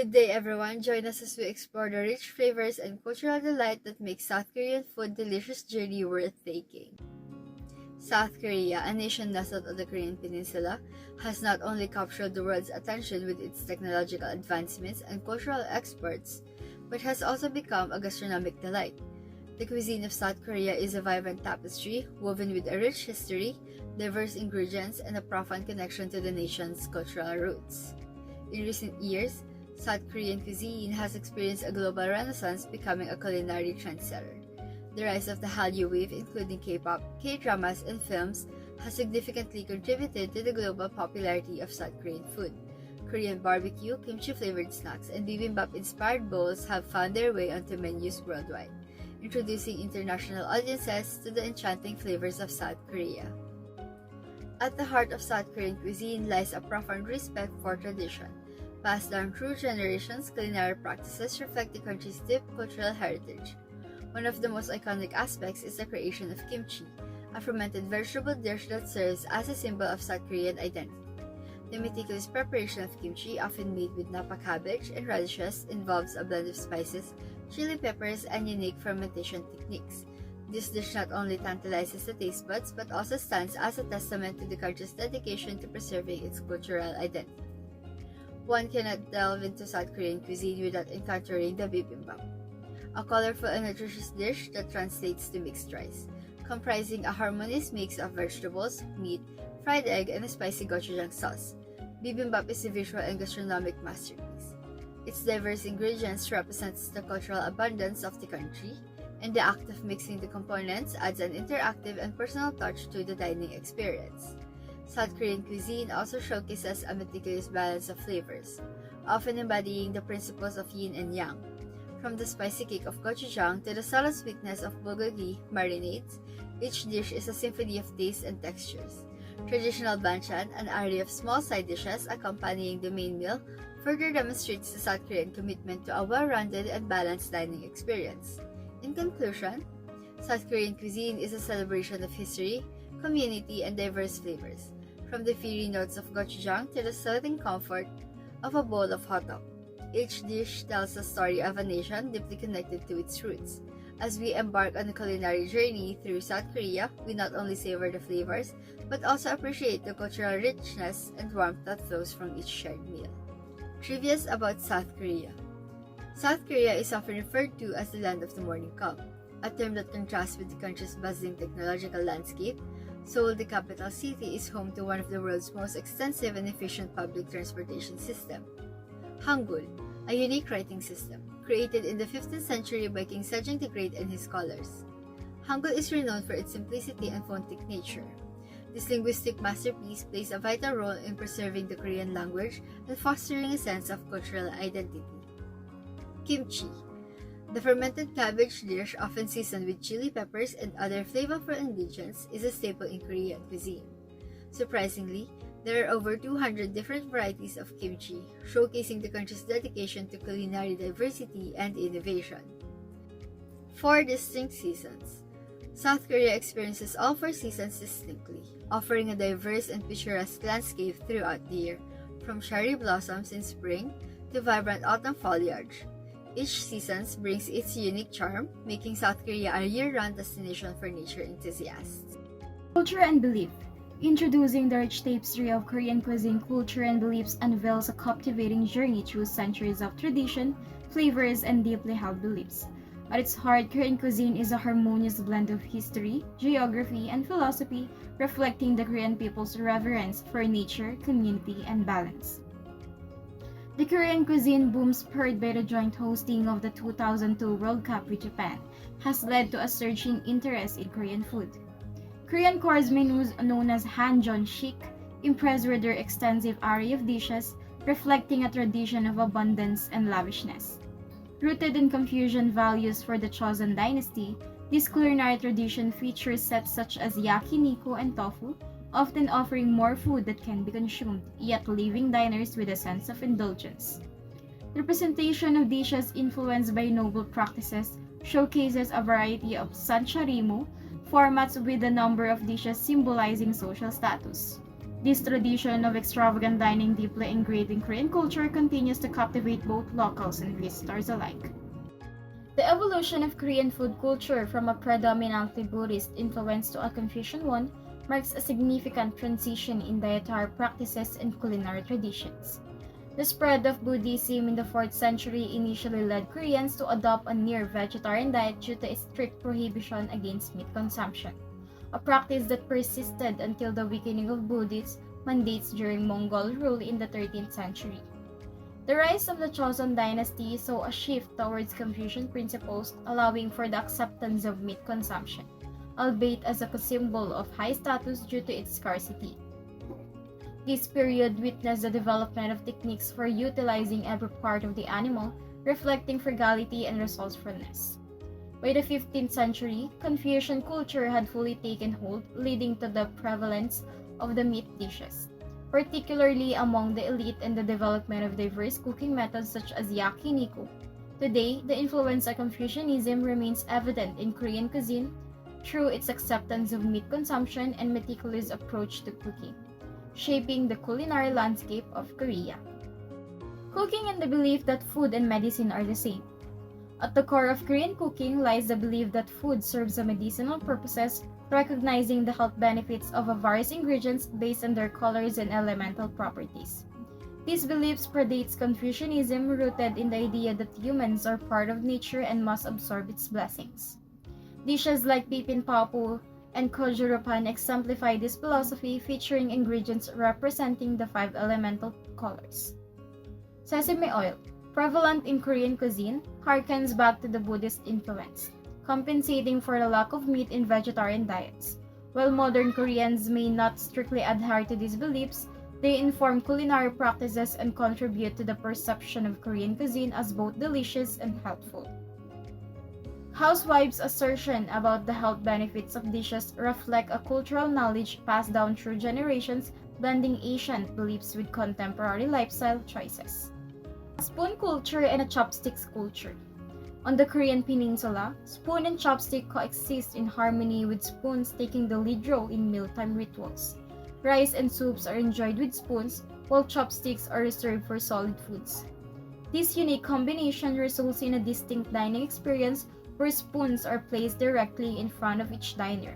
Good day, everyone. Join us as we explore the rich flavors and cultural delight that makes South Korean food delicious journey worth taking. South Korea, a nation nestled on the Korean peninsula, has not only captured the world's attention with its technological advancements and cultural exports, but has also become a gastronomic delight. The cuisine of South Korea is a vibrant tapestry woven with a rich history, diverse ingredients, and a profound connection to the nation's cultural roots. In recent years, South Korean cuisine has experienced a global renaissance, becoming a culinary trendsetter. The rise of the Hallyu wave, including K-pop, K-dramas, and films, has significantly contributed to the global popularity of South Korean food. Korean barbecue, kimchi-flavored snacks, and bibimbap-inspired bowls have found their way onto menus worldwide, introducing international audiences to the enchanting flavors of South Korea. At the heart of South Korean cuisine lies a profound respect for tradition. Passed down through generations, culinary practices reflect the country's deep cultural heritage. One of the most iconic aspects is the creation of kimchi, a fermented vegetable dish that serves as a symbol of South Korean identity. The meticulous preparation of kimchi, often made with napa cabbage and radishes, involves a blend of spices, chili peppers, and unique fermentation techniques. This dish not only tantalizes the taste buds but also stands as a testament to the country's dedication to preserving its cultural identity. One cannot delve into South Korean cuisine without encountering the bibimbap, a colorful and nutritious dish that translates to mixed rice, comprising a harmonious mix of vegetables, meat, fried egg, and a spicy gochujang sauce. Bibimbap is a visual and gastronomic masterpiece. Its diverse ingredients represents the cultural abundance of the country, and the act of mixing the components adds an interactive and personal touch to the dining experience. South Korean cuisine also showcases a meticulous balance of flavors, often embodying the principles of yin and yang. From the spicy kick of gochujang to the subtle sweetness of bulgogi marinades, each dish is a symphony of tastes and textures. Traditional banchan, an array of small side dishes accompanying the main meal, further demonstrates the South Korean commitment to a well-rounded and balanced dining experience. In conclusion, South Korean cuisine is a celebration of history, community, and diverse flavors, from the fiery notes of gochujang to the soothing comfort of a bowl of hotdog. Each dish tells a story of a nation deeply connected to its roots. As we embark on a culinary journey through South Korea, we not only savor the flavors, but also appreciate the cultural richness and warmth that flows from each shared meal. Trivia about South Korea. South Korea is often referred to as the land of the morning calm, a term that contrasts with the country's bustling technological landscape. Seoul, the capital city, is home to one of the world's most extensive and efficient public transportation system. Hangul, a unique writing system, created in the 15th century by King Sejong the Great and his scholars. Hangul is renowned for its simplicity and phonetic nature. This linguistic masterpiece plays a vital role in preserving the Korean language and fostering a sense of cultural identity. Kimchi, the fermented cabbage dish often seasoned with chili peppers and other flavorful ingredients, is a staple in Korean cuisine. Surprisingly, there are over 200 different varieties of kimchi, showcasing the country's dedication to culinary diversity and innovation. 4 distinct seasons. South Korea experiences all 4 seasons distinctly, offering a diverse and picturesque landscape throughout the year, from cherry blossoms in spring to vibrant autumn foliage. Each season brings its unique charm, making South Korea a year-round destination for nature enthusiasts. Culture and belief. Introducing the rich tapestry of Korean cuisine, culture, and beliefs unveils a captivating journey through centuries of tradition, flavors, and deeply held beliefs. At its heart, Korean cuisine is a harmonious blend of history, geography, and philosophy, reflecting the Korean people's reverence for nature, community, and balance. The Korean cuisine boom, spurred by the joint hosting of the 2002 World Cup with Japan, has led to a surging interest in Korean food. Korean course menus known as Hanjeon-shik impress with their extensive array of dishes, reflecting a tradition of abundance and lavishness. Rooted in Confucian values for the Joseon dynasty, this culinary tradition features sets such as yakiniku and tofu, often offering more food that can be consumed, yet leaving diners with a sense of indulgence. The presentation of dishes influenced by noble practices showcases a variety of sancharimu formats with a number of dishes symbolizing social status. This tradition of extravagant dining deeply ingrained in Korean culture continues to captivate both locals and visitors alike. The evolution of Korean food culture from a predominantly Buddhist influence to a Confucian one marks a significant transition in dietary practices and culinary traditions. The spread of Buddhism in the 4th century initially led Koreans to adopt a near-vegetarian diet due to a strict prohibition against meat consumption, a practice that persisted until the weakening of Buddhist mandates during Mongol rule in the 13th century. The rise of the Joseon dynasty saw a shift towards Confucian principles, allowing for the acceptance of meat consumption, albeit as a symbol of high status due to its scarcity. This period witnessed the development of techniques for utilizing every part of the animal, reflecting frugality and resourcefulness. By the 15th century, Confucian culture had fully taken hold, leading to the prevalence of the meat dishes, particularly among the elite and the development of diverse cooking methods such as yakiniku. Today, the influence of Confucianism remains evident in Korean cuisine through its acceptance of meat consumption and meticulous approach to cooking, shaping the culinary landscape of Korea. Cooking and the belief that food and medicine are the same. At the core of Korean cooking lies the belief that food serves a medicinal purposes, recognizing the health benefits of a various ingredients based on their colors and elemental properties. These beliefs predates Confucianism, rooted in the idea that humans are part of nature and must absorb its blessings. Dishes like pipin papu and kojurupan exemplify this philosophy, featuring ingredients representing the 5 elemental colors. Sesame oil, prevalent in Korean cuisine, harkens back to the Buddhist influence, compensating for the lack of meat in vegetarian diets. While modern Koreans may not strictly adhere to these beliefs, they inform culinary practices and contribute to the perception of Korean cuisine as both delicious and healthful. Housewives' assertion about the health benefits of dishes reflect a cultural knowledge passed down through generations, blending ancient beliefs with contemporary lifestyle choices. A spoon culture and a chopsticks culture. On the Korean peninsula, spoon and chopstick coexist in harmony, with spoons taking the lead role in mealtime rituals. Rice and soups are enjoyed with spoons, while chopsticks are reserved for solid foods. This unique combination results in a distinct dining experience where spoons are placed directly in front of each diner,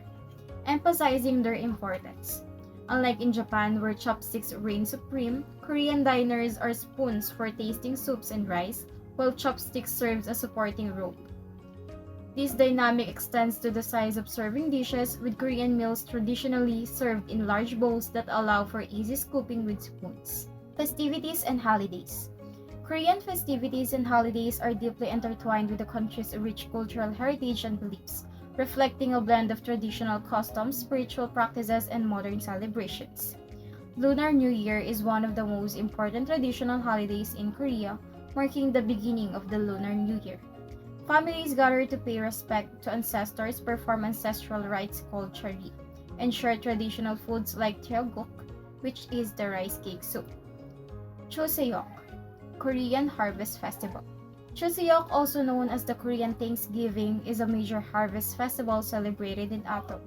emphasizing their importance. Unlike in Japan, where chopsticks reign supreme, Korean diners are spoons for tasting soups and rice, while chopsticks serves a supporting role. This dynamic extends to the size of serving dishes, with Korean meals traditionally served in large bowls that allow for easy scooping with spoons. Festivities and holidays. Korean festivities and holidays are deeply intertwined with the country's rich cultural heritage and beliefs, reflecting a blend of traditional customs, spiritual practices, and modern celebrations. Lunar New Year is one of the most important traditional holidays in Korea, marking the beginning of the Lunar New Year. Families gather to pay respect to ancestors, perform ancestral rites called chari, and share traditional foods like tteokguk, which is the rice cake soup. Choseok, Korean Harvest Festival. Chuseok, also known as the Korean Thanksgiving, is a major harvest festival celebrated in autumn.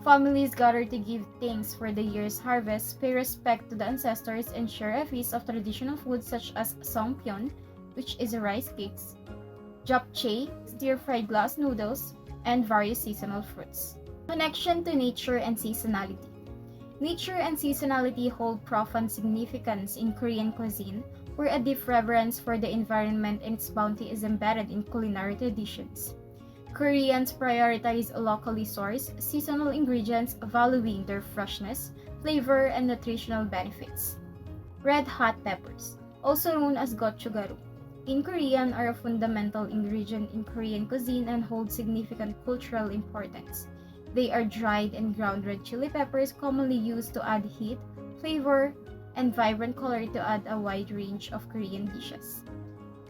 Families gather to give thanks for the year's harvest, pay respect to the ancestors, and share a feast of traditional foods such as songpyeon, which is rice cakes, japchae, stir-fried glass noodles, and various seasonal fruits. Connection to nature and seasonality. Nature and seasonality hold profound significance in Korean cuisine, where a deep reverence for the environment and its bounty is embedded in culinary traditions. Koreans prioritize locally sourced, seasonal ingredients, valuing their freshness, flavor, and nutritional benefits. Red hot peppers, also known as gochugaru, in Korean are a fundamental ingredient in Korean cuisine and hold significant cultural importance. They are dried and ground red chili peppers commonly used to add heat, flavor, and vibrant color to add a wide range of Korean dishes.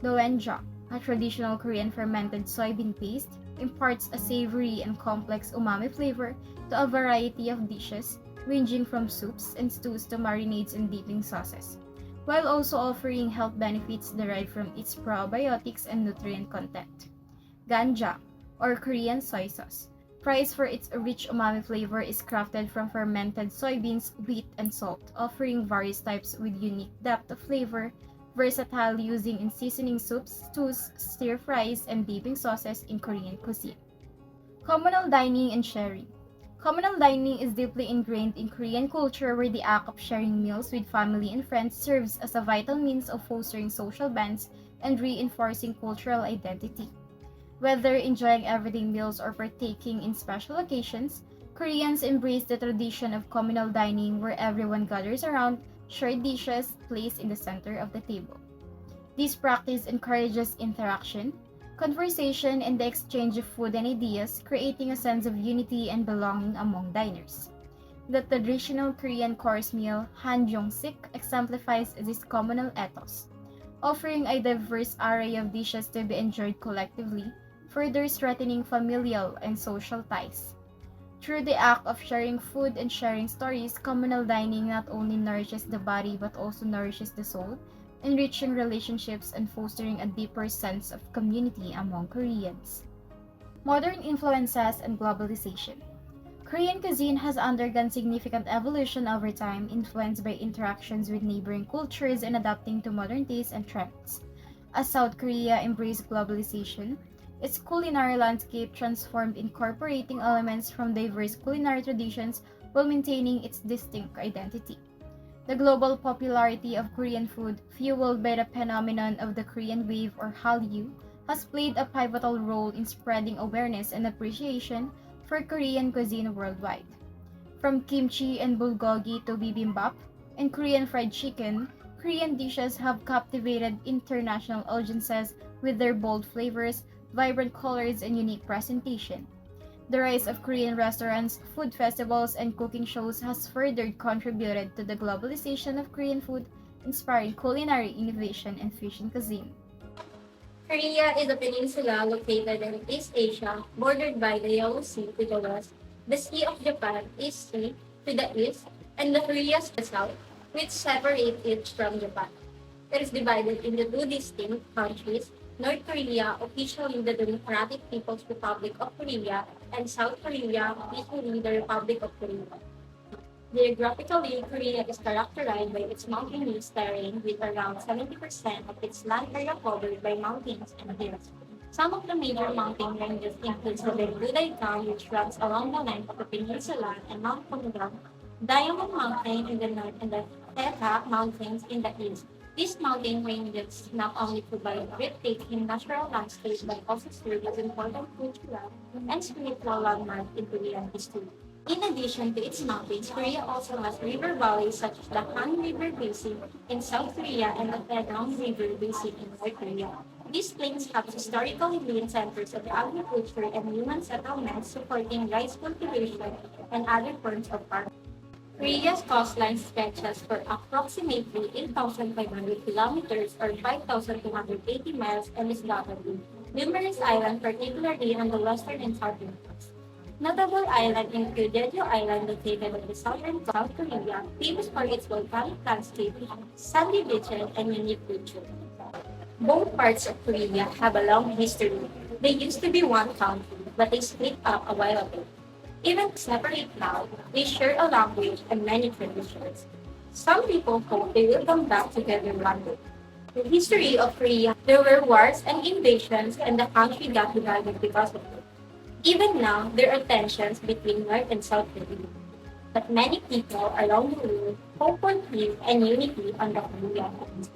Doenjang, a traditional Korean fermented soybean paste, imparts a savory and complex umami flavor to a variety of dishes, ranging from soups and stews to marinades and dipping sauces, while also offering health benefits derived from its probiotics and nutrient content. Ganjang, or Korean soy sauce, Prized for its rich umami flavor, is crafted from fermented soybeans, wheat, and salt, offering various types with unique depth of flavor, versatile using in seasoning soups, stews, stir fries, and dipping sauces in Korean cuisine. Communal dining and sharing. Communal dining is deeply ingrained in Korean culture where the act of sharing meals with family and friends serves as a vital means of fostering social bonds and reinforcing cultural identity. Whether enjoying everyday meals or partaking in special occasions, Koreans embrace the tradition of communal dining where everyone gathers around shared dishes placed in the center of the table. This practice encourages interaction, conversation, and the exchange of food and ideas, creating a sense of unity and belonging among diners. The traditional Korean course meal, Hanjong-sik, exemplifies this communal ethos, offering a diverse array of dishes to be enjoyed collectively, further strengthening familial and social ties. Through the act of sharing food and sharing stories, communal dining not only nourishes the body but also nourishes the soul, enriching relationships and fostering a deeper sense of community among Koreans. Modern influences and globalization. Korean cuisine has undergone significant evolution over time, influenced by interactions with neighboring cultures and adapting to modern tastes and trends. As South Korea embraced globalization, its culinary landscape transformed, incorporating elements from diverse culinary traditions while maintaining its distinct identity. The global popularity of Korean food, fueled by the phenomenon of the Korean Wave or Hallyu, has played a pivotal role in spreading awareness and appreciation for Korean cuisine worldwide. From kimchi and bulgogi to bibimbap and Korean fried chicken, Korean dishes have captivated international audiences with their bold flavors, vibrant colors, and unique presentation. The rise of Korean restaurants, food festivals, and cooking shows has further contributed to the globalization of Korean food, inspiring culinary innovation and fusion cuisine. Korea is a peninsula located in East Asia, bordered by the Yellow Sea to the west, the Sea of Japan, East Sea, to the east, and the Korea to the south, which separate it from Japan. It is divided into two distinct countries, North Korea, officially the Democratic People's Republic of Korea, and South Korea, officially the Republic of Korea. Geographically, Korea is characterized by its mountainous terrain with around 70% of its land area covered by mountains and hills. Some of the major mountain ranges include the Daegudae, which runs along the length of the peninsula, and Mount Kumgang, Diamond Mountain in the north, and the Theta Mountains in the east. These mountain ranges not only provide breathtaking natural landscapes but also serve as important cultural and spiritual landmarks in Korean history. In addition to its mountains, Korea also has river valleys such as the Han River Basin in South Korea and the Taedong River Basin in North Korea. These plains have historically been centers of agriculture and human settlements supporting rice cultivation and other forms of farming. Korea's coastline stretches for approximately 8,500 kilometers or 5,280 miles and is dotted with numerous islands, particularly on the western and southern coasts. Notable islands include Jeju Island, located on the southern coast of South Korea, famous for its volcanic landscape, sandy beaches, and unique culture. Both parts of Korea have a long history. They used to be one country, but they split up a while ago. Even separate now, they share a language and many traditions. Some people hope they will come back together one day. In the history of Korea, there were wars and invasions, and the country got divided because of it. Even now, there are tensions between North and South Korea, but many people around the world hope for peace and unity on the Korean continent.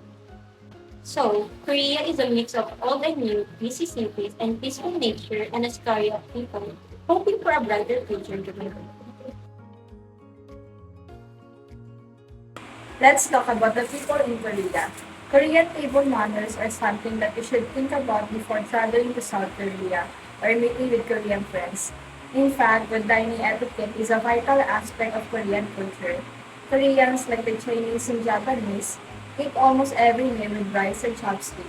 So, Korea is a mix of old and new, busy cities and peaceful nature and a story of people hoping for a brighter future together. Let's talk about the people in Korea. Korean table manners are something that you should think about before traveling to South Korea or meeting with Korean friends. In fact, good dining etiquette is a vital aspect of Korean culture. Koreans, like the Chinese and Japanese, eat almost every meal with rice and chopstick.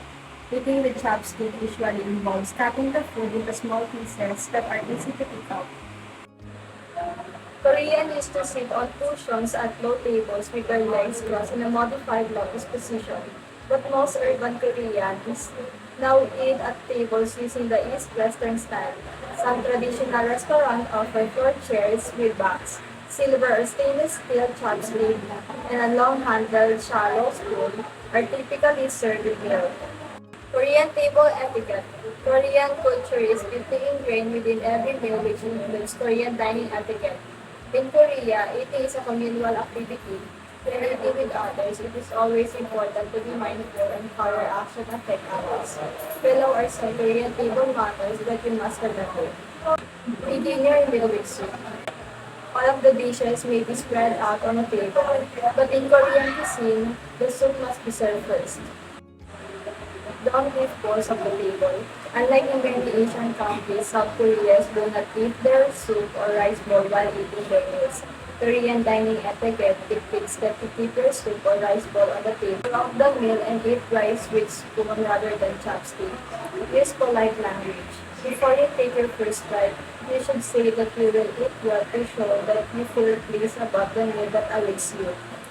Eating with chopstick usually involves cutting the food into small pieces that are easy to pick up. Korean used to sit on cushions at low tables with their legs crossed in a modified lotus position, but most urban Koreans now eat at tables using the East Western style, Some traditional restaurants offer floor chairs with backs, silver or stainless steel chopstick, and a long-handled shallow spoon are typically served with meal. Korean table etiquette. Korean culture is deeply ingrained within every meal, which includes Korean dining etiquette. In Korea, eating is a communal activity. When eating with others, it is always important to be mindful and how your actions affect others. Below are some Korean table manners that you must remember. Begin your meal with soup. All of the dishes may be spread out on a table, but in Korean cuisine, the soup must be served first. Don't leave bowls of the table. Unlike in many Asian countries, South Koreans do not eat their soup or rice bowl while eating their meals. Korean dining etiquette dictates that you keep your soup or rice bowl on the table of the meal and eat rice with spoon rather than chopstick. Use polite language. Before you take your first bite, you should say that you will eat well to show that you feel pleased about the meal that awaits you.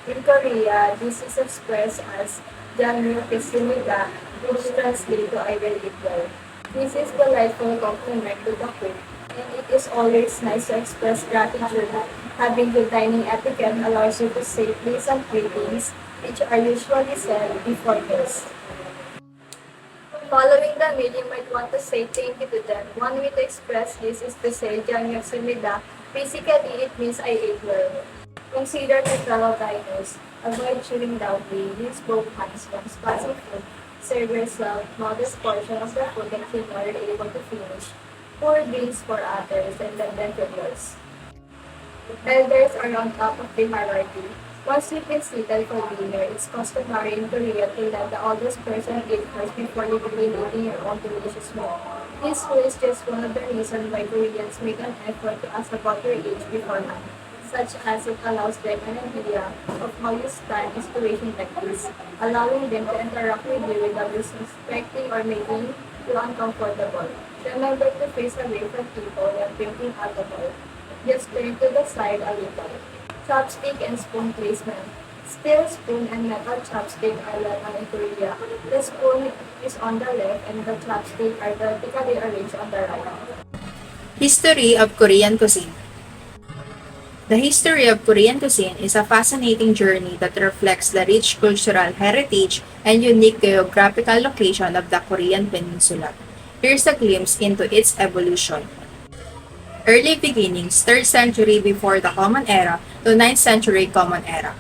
In Korea, this is expressed as "Jamyukisumida," which translates to "I will eat well." This is delightful compliment to the cook, and it is always nice to express gratitude. Having good dining etiquette allows you to say pleasant greetings, which are usually said before meals. Following the meal, you might want to say thank you to them. One way to express this is to say "Jamyukisumida." Basically, it means I ate well. Consider the fellow diners. Avoid chewing loudly. Use both hands when passing food. Serve yourself modest portion of the food until you are able to finish. Pour drinks for others and let them to yours. Elders are on top of the hierarchy. Once you've been seated for dinner, it's customary in Korea to let the oldest person eat first before you begin eating your own delicious meal. This rule is just one of the reasons why Koreans make an effort to ask about your age beforehand, such as it allows them an idea of how you stand in situations like this, allowing them to interact with you without disrespecting or making you uncomfortable. Remember to face away from people when drinking alcohol. Just turn to the side a little. Chopstick and spoon placement. Steel spoon and metal chopstick are legal in Korea. The spoon is on the left and the chopstick are vertically arranged on the right. History of Korean cuisine. The history of Korean cuisine is a fascinating journey that reflects the rich cultural heritage and unique geographical location of the Korean peninsula. Here's a glimpse into its evolution. Early beginnings, 3rd century before the Common Era to 9th century Common Era.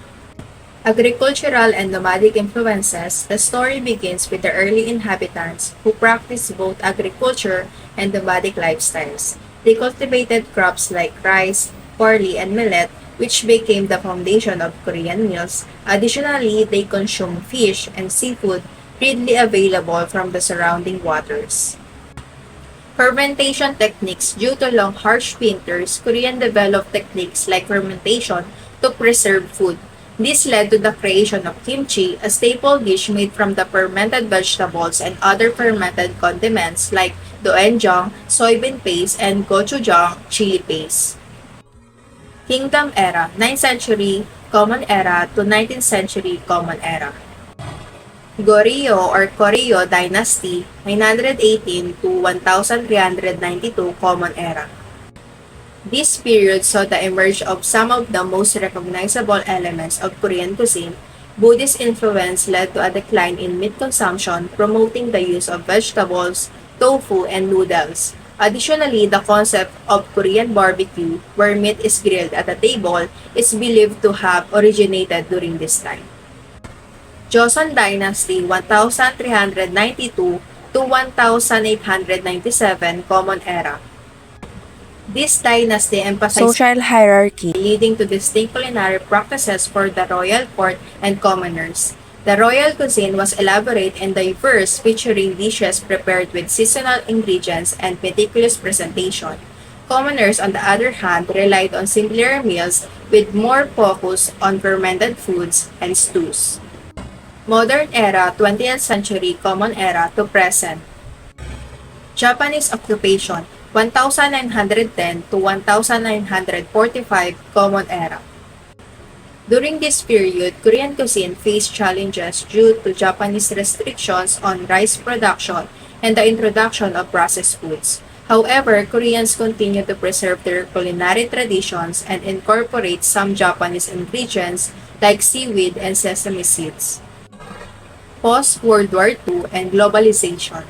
Agricultural and nomadic influences, the story begins with the early inhabitants who practiced both agriculture and nomadic lifestyles. They cultivated crops like rice, barley, and millet, which became the foundation of Korean meals. Additionally, they consumed fish and seafood readily available from the surrounding waters. Fermentation techniques. Due to long harsh winters, Korean developed techniques like fermentation to preserve food. This led to the creation of kimchi, a staple dish made from the fermented vegetables and other fermented condiments like doenjang, soybean paste, and gochujang, chili paste. Kingdom Era, 9th century Common Era to 19th century Common Era. Goryeo or Koryo Dynasty, 918 to 1392 Common Era. This period saw the emerge of some of the most recognizable elements of Korean cuisine. Buddhist influence led to a decline in meat consumption, promoting the use of vegetables, tofu, and noodles. Additionally, the concept of Korean barbecue, where meat is grilled at a table, is believed to have originated during this time. Joseon Dynasty, 1392 to 1897 Common Era. This dynasty emphasized social hierarchy, leading to distinct culinary practices for the royal court and commoners. The royal cuisine was elaborate and diverse, featuring dishes prepared with seasonal ingredients and meticulous presentation. Commoners, on the other hand, relied on simpler meals with more focus on fermented foods and stews. Modern Era, 20th century Common Era to present. Japanese occupation, 1910 to 1945 Common Era. During this period, Korean cuisine faced challenges due to Japanese restrictions on rice production and the introduction of processed foods. However, Koreans continue to preserve their culinary traditions and incorporate some Japanese ingredients like seaweed and sesame seeds. Post-World War II and globalization.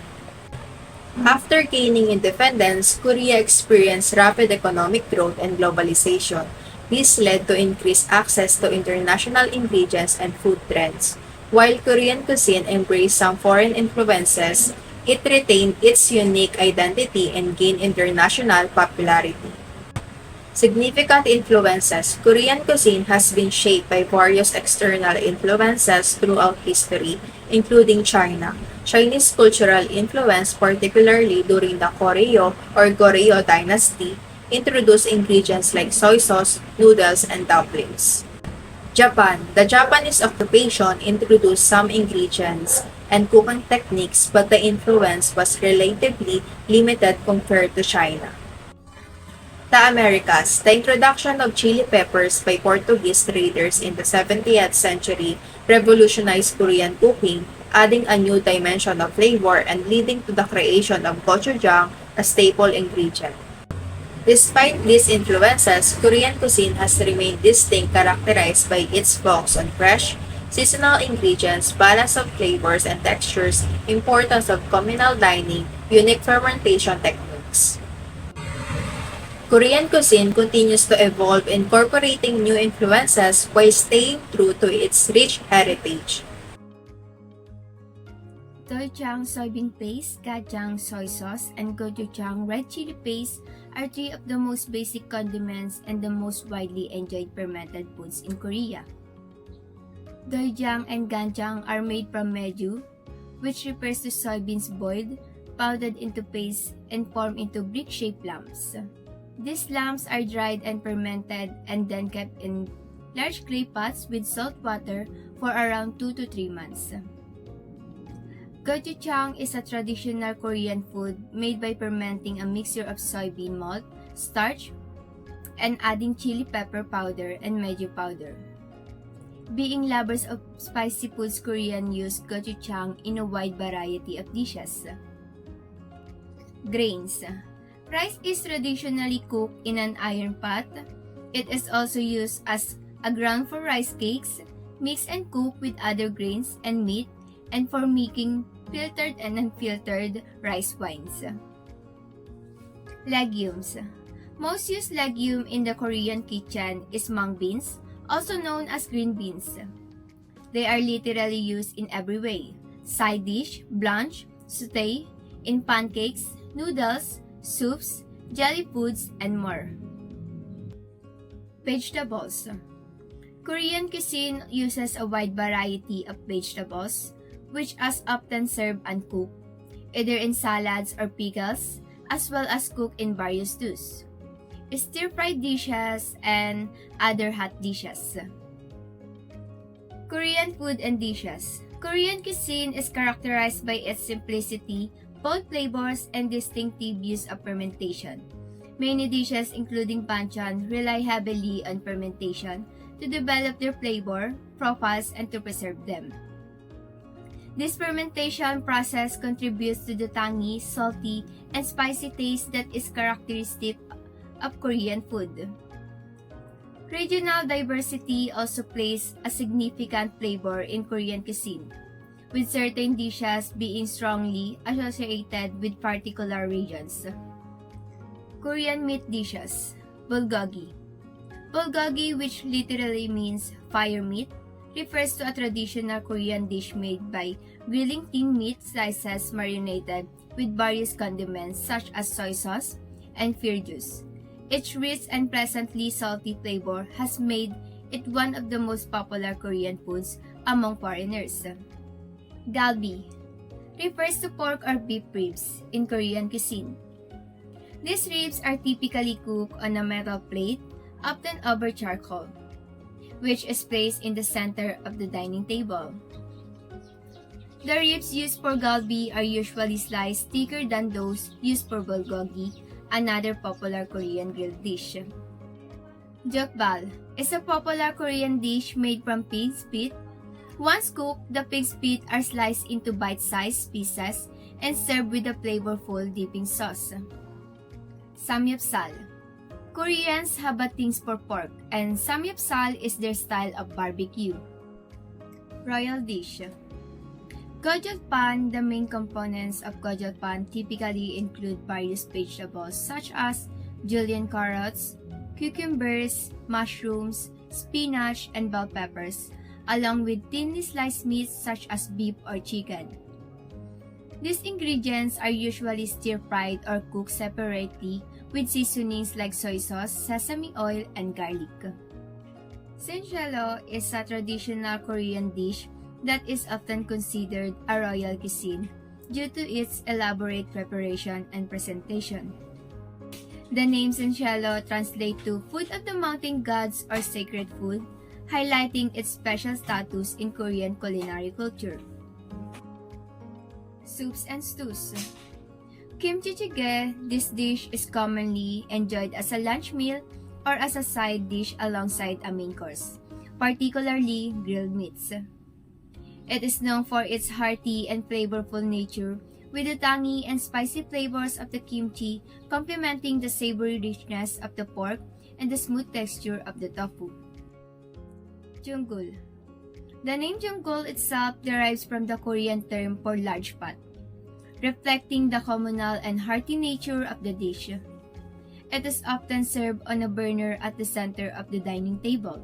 After gaining independence, Korea experienced rapid economic growth and globalization. This led to increased access to international ingredients and food trends. While Korean cuisine embraced some foreign influences, it retained its unique identity and gained international popularity. Significant influences. Korean cuisine has been shaped by various external influences throughout history, including China. Chinese cultural influence, particularly during the Goryeo or Goryeo dynasty, introduced ingredients like soy sauce, noodles, and dumplings. Japan. The Japanese occupation introduced some ingredients and cooking techniques, but the influence was relatively limited compared to China. The Americas. The introduction of chili peppers by Portuguese traders in the 17th century revolutionized Korean cooking, adding a new dimension of flavor and leading to the creation of gochujang, a staple ingredient. Despite these influences, Korean cuisine has remained distinct, characterized by its focus on fresh, seasonal ingredients, balance of flavors and textures, importance of communal dining, unique fermentation techniques. Korean cuisine continues to evolve, incorporating new influences while staying true to its rich heritage. Doenjang soybean paste, gajang soy sauce, and gochujang red chili paste are three of the most basic condiments and the most widely enjoyed fermented foods in Korea. Doenjang and ganjang are made from meju, which refers to soybeans boiled, powdered into paste, and formed into brick-shaped lumps. These lumps are dried and fermented and then kept in large clay pots with salt water for around 2 to 3 months. Gochujang is a traditional Korean food made by fermenting a mixture of soybean malt, starch, and adding chili pepper powder and meju powder. Being lovers of spicy foods, Koreans use gochujang in a wide variety of dishes. Grains. Rice is traditionally cooked in an iron pot. It is also used as a ground for rice cakes, mixed and cooked with other grains and meat, and for making filtered and unfiltered rice wines. Legumes. Most used legume in the Korean kitchen is mung beans, also known as green beans. They are literally used in every way: side dish, blanch, sauté, in pancakes, noodles, soups, jelly foods, and more. Vegetables. Korean cuisine uses a wide variety of vegetables, which are often served uncooked, either in salads or pickles, as well as cooked in various stews, stir-fried dishes, and other hot dishes. Korean food and dishes. Korean cuisine is characterized by its simplicity, bold flavors, and distinctive use of fermentation. Many dishes, including banchan, rely heavily on fermentation to develop their flavor profiles and to preserve them. This fermentation process contributes to the tangy, salty, and spicy taste that is characteristic of Korean food. Regional diversity also plays a significant flavor in Korean cuisine, with certain dishes being strongly associated with particular regions. Korean meat dishes. Bulgogi. Bulgogi, which literally means fire meat, refers to a traditional Korean dish made by grilling thin meat slices marinated with various condiments such as soy sauce and fir juice. Its rich and pleasantly salty flavor has made it one of the most popular Korean foods among foreigners. Galbi refers to pork or beef ribs in Korean cuisine. These ribs are typically cooked on a metal plate, often over charcoal, which is placed in the center of the dining table. The ribs used for galbi are usually sliced thicker than those used for bulgogi, another popular Korean grilled dish. Jokbal is a popular Korean dish made from pig's feet. Once cooked, the pig's feet are sliced into bite-sized pieces and served with a flavorful dipping sauce. Samgyeopsal. Koreans have a things for pork, and samgyeopsal is their style of barbecue. Royal dish. Gojolpan. The main components of gojolpan typically include various vegetables such as julienne carrots, cucumbers, mushrooms, spinach, and bell peppers, along with thinly sliced meats such as beef or chicken. These ingredients are usually stir-fried or cooked separately with seasonings like soy sauce, sesame oil, and garlic. Senchelo is a traditional Korean dish that is often considered a royal cuisine due to its elaborate preparation and presentation. The name Senchelo translates to food of the mountain gods or sacred food, highlighting its special status in Korean culinary culture. Soups and stews. Kimchi jjigae. This dish is commonly enjoyed as a lunch meal or as a side dish alongside a main course, particularly grilled meats. It is known for its hearty and flavorful nature, with the tangy and spicy flavors of the kimchi complementing the savory richness of the pork and the smooth texture of the tofu. Junggul. The name junggul itself derives from the Korean term for large pot, reflecting the communal and hearty nature of the dish. It is often served on a burner at the center of the dining table.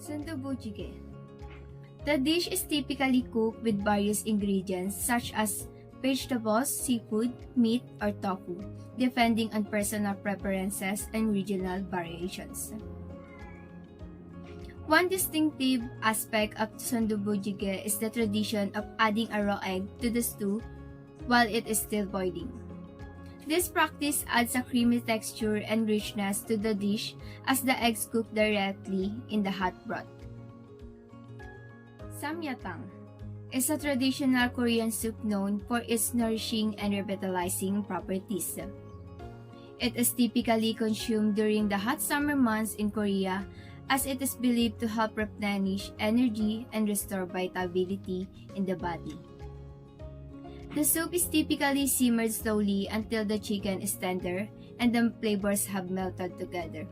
Sundubu jjigae. The dish is typically cooked with various ingredients such as vegetables, seafood, meat, or tofu, depending on personal preferences and regional variations. One distinctive aspect of sundubu jjigae is the tradition of adding a raw egg to the stew while it is still boiling. This practice adds a creamy texture and richness to the dish as the eggs cook directly in the hot broth. Samgyetang is a traditional Korean soup known for its nourishing and revitalizing properties. It is typically consumed during the hot summer months in Korea, as it is believed to help replenish energy and restore vitality in the body. The soup is typically simmered slowly until the chicken is tender and the flavors have melted together.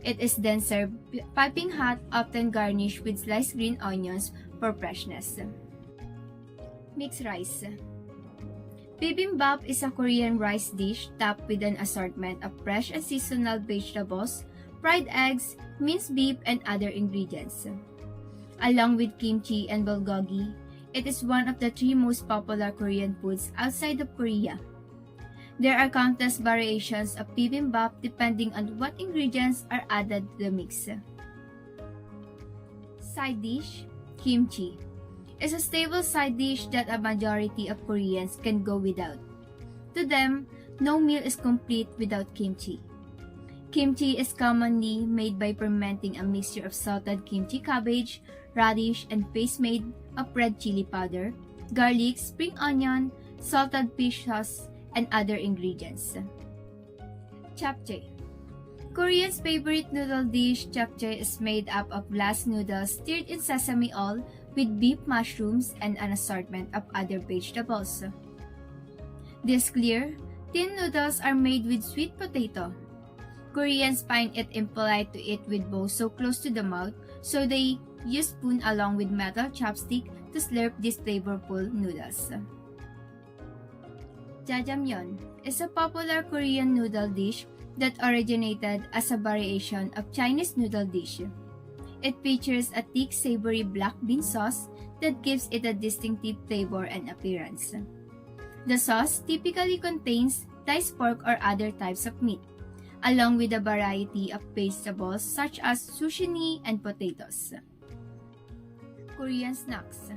It is then served piping hot, often garnished with sliced green onions for freshness. Mixed rice. Bibimbap is a Korean rice dish topped with an assortment of fresh and seasonal vegetables, fried eggs, minced beef, and other ingredients. Along with kimchi and bulgogi, it is one of the 3 most popular Korean foods outside of Korea. There are countless variations of bibimbap depending on what ingredients are added to the mix. Side dish, kimchi, is a staple side dish that a majority of Koreans can go without. To them, no meal is complete without kimchi. Kimchi is commonly made by fermenting a mixture of salted kimchi cabbage, radish, and paste made of red chili powder, garlic, spring onion, salted fish sauce, and other ingredients. Japchae. Koreans' favorite noodle dish, japchae, is made up of glass noodles stirred in sesame oil with beef, mushrooms, and an assortment of other vegetables. These clear, thin noodles are made with sweet potato. Koreans find it impolite to eat with bowl so close to the mouth, so they use spoon along with metal chopstick to slurp these flavorful noodles. Jjajangmyeon is a popular Korean noodle dish that originated as a variation of Chinese noodle dish. It features a thick, savory black bean sauce that gives it a distinctive flavor and appearance. The sauce typically contains diced pork or other types of meat, along with a variety of vegetables such as zucchini and potatoes. Korean snacks.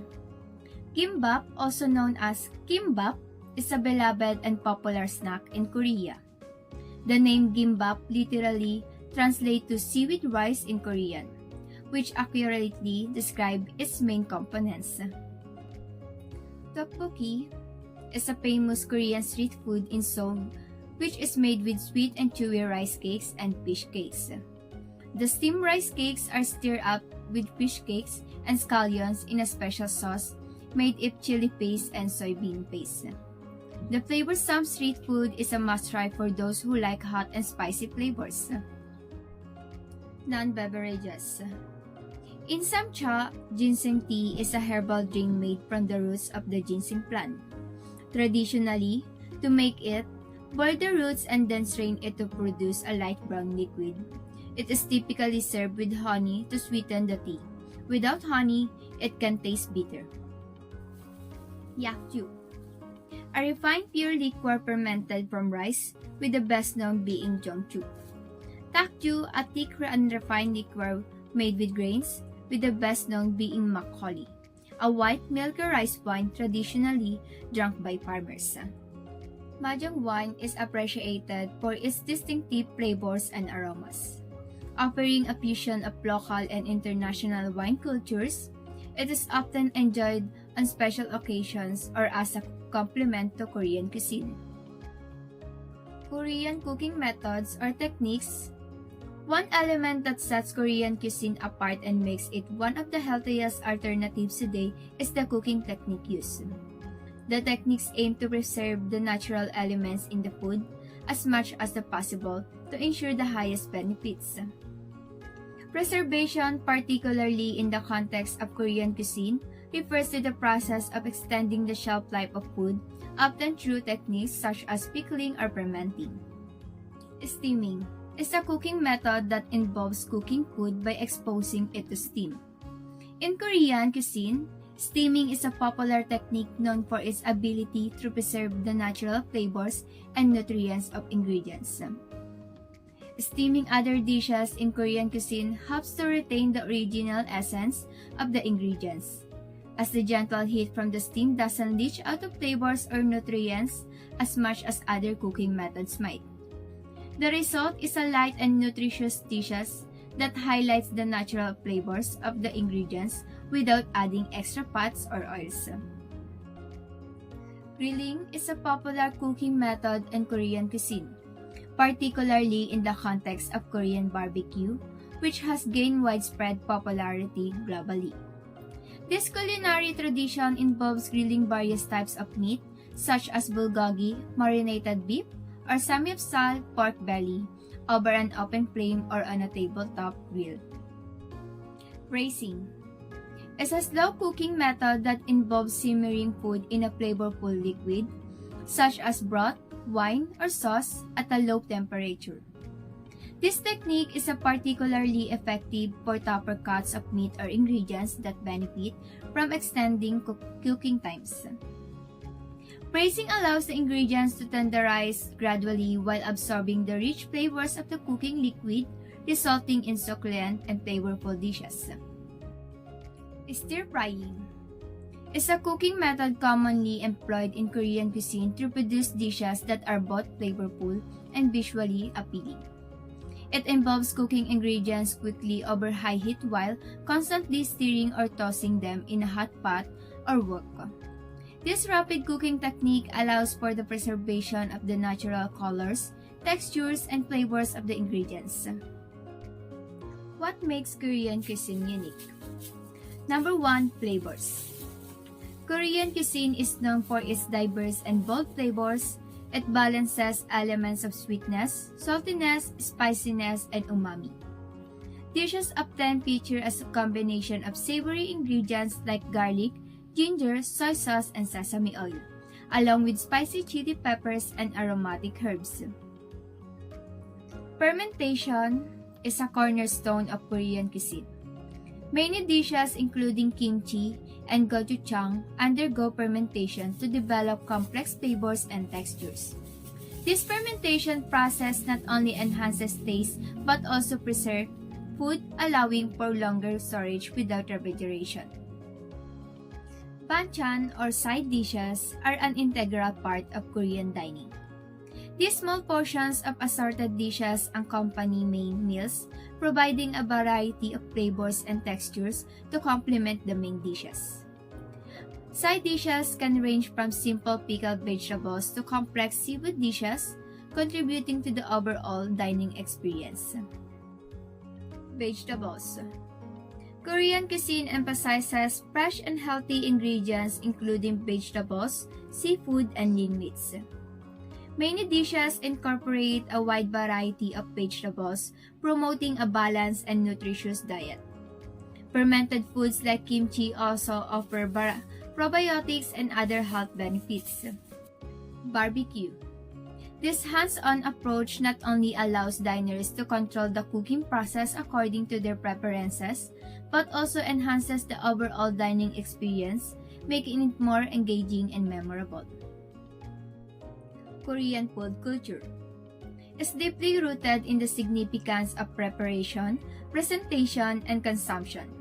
Kimbap, also known as kimbap, is a beloved and popular snack in Korea. The name gimbap literally translates to seaweed rice in Korean, which accurately describes its main components. Tteokbokki is a famous Korean street food in Seoul, which is made with sweet and chewy rice cakes and fish cakes. The steamed rice cakes are stirred up with fish cakes and scallions in a special sauce made of chili paste and soybean paste. The flavorsome street food is a must-try for those who like hot and spicy flavors. Non-beverages. In Samcha, ginseng tea is a herbal drink made from the roots of the ginseng plant. Traditionally, to make it, boil the roots and then strain it to produce a light brown liquid. It is typically served with honey to sweeten the tea. Without honey, it can taste bitter. Yakju, a refined pure liquor fermented from rice, with the best known being Jongchu. Takju, a thick and refined liquor made with grains, with the best known being makgeolli, a white milky rice wine traditionally drunk by farmers. Mahjong wine is appreciated for its distinctive flavors and aromas. Offering a fusion of local and international wine cultures, it is often enjoyed on special occasions or as a complement to Korean cuisine. Korean cooking methods or techniques. One element that sets Korean cuisine apart and makes it one of the healthiest alternatives today is the cooking technique used. The techniques aim to preserve the natural elements in the food as much as possible to ensure the highest benefits. Preservation, particularly in the context of Korean cuisine, refers to the process of extending the shelf life of food, often through techniques such as pickling or fermenting. Steaming is a cooking method that involves cooking food by exposing it to steam. In Korean cuisine, steaming is a popular technique known for its ability to preserve the natural flavors and nutrients of ingredients. Steaming other dishes in Korean cuisine helps to retain the original essence of the ingredients, as the gentle heat from the steam doesn't leach out of flavors or nutrients as much as other cooking methods might. The result is a light and nutritious dishes that highlights the natural flavors of the ingredients without adding extra fats or oils. Grilling is a popular cooking method in Korean cuisine, particularly in the context of Korean barbecue, which has gained widespread popularity globally. This culinary tradition involves grilling various types of meat, such as bulgogi, marinated beef, or samgyeopsal pork belly, over an open flame or on a tabletop grill. Braising is a slow cooking method that involves simmering food in a flavorful liquid, such as broth, wine, or sauce, at a low temperature. This technique is particularly effective for tougher cuts of meat or ingredients that benefit from extending cooking times. Braising allows the ingredients to tenderize gradually while absorbing the rich flavors of the cooking liquid, resulting in succulent and flavorful dishes. Stir-frying is a cooking method commonly employed in Korean cuisine to produce dishes that are both flavorful and visually appealing. It involves cooking ingredients quickly over high heat while constantly stirring or tossing them in a hot pot or wok. This rapid cooking technique allows for the preservation of the natural colors, textures, and flavors of the ingredients. What makes Korean cuisine unique? Number 1. Flavors. Korean cuisine is known for its diverse and bold flavors. It balances elements of sweetness, saltiness, spiciness, and umami. Dishes often feature a combination of savory ingredients like garlic, ginger, soy sauce, and sesame oil, along with spicy chili peppers and aromatic herbs. Fermentation is a cornerstone of Korean cuisine. Many dishes, including kimchi and gochujang, undergo fermentation to develop complex flavors and textures. This fermentation process not only enhances taste but also preserves food, allowing for longer storage without refrigeration. Banchan or side dishes are an integral part of Korean dining. These small portions of assorted dishes accompany main meals, providing a variety of flavors and textures to complement the main dishes. Side dishes can range from simple pickled vegetables to complex seafood dishes, contributing to the overall dining experience. Vegetables. Korean cuisine emphasizes fresh and healthy ingredients including vegetables, seafood, and lean meats. Many dishes incorporate a wide variety of vegetables, promoting a balanced and nutritious diet. Fermented foods like kimchi also offer probiotics and other health benefits. Barbecue. This hands-on approach not only allows diners to control the cooking process according to their preferences, but also enhances the overall dining experience, making it more engaging and memorable. Korean food culture is deeply rooted in the significance of preparation, presentation, and consumption.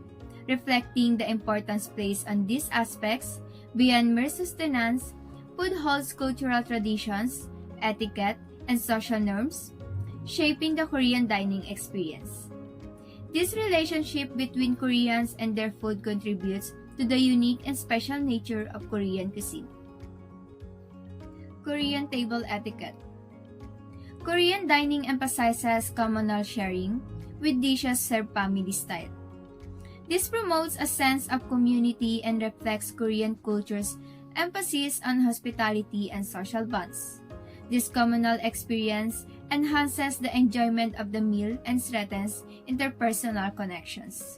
Reflecting the importance placed on these aspects, beyond mere sustenance, food holds cultural traditions, etiquette, and social norms, shaping the Korean dining experience. This relationship between Koreans and their food contributes to the unique and special nature of Korean cuisine. Korean table etiquette. Korean dining emphasizes communal sharing, with dishes served family style. This promotes a sense of community and reflects Korean culture's emphasis on hospitality and social bonds. This communal experience enhances the enjoyment of the meal and strengthens interpersonal connections.